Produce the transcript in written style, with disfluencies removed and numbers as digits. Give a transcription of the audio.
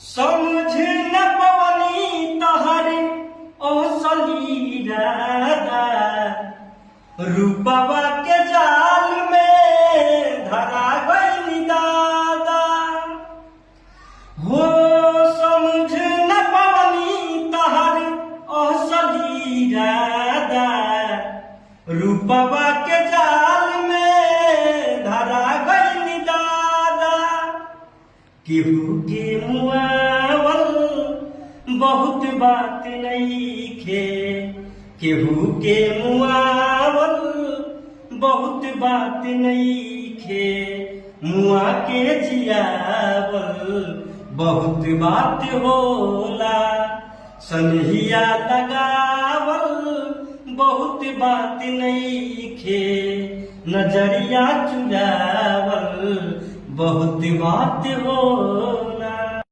समझ न पवनी तहर असली इरादा, रूपवा के जाल में धरा गई दादा हो। समझ न पवनी तहर असली इरादा, रूपवा के जाल में धरा गई दादा। केहू के मुआवल बहुत बात नइखे, केहू के मुआवल बहुत बात नइखे, मुआ के जियावल बहुत बात होला। सनहिया लगावल बहुत बात नइखे, नजरिया चुरावल बहुत बात होला।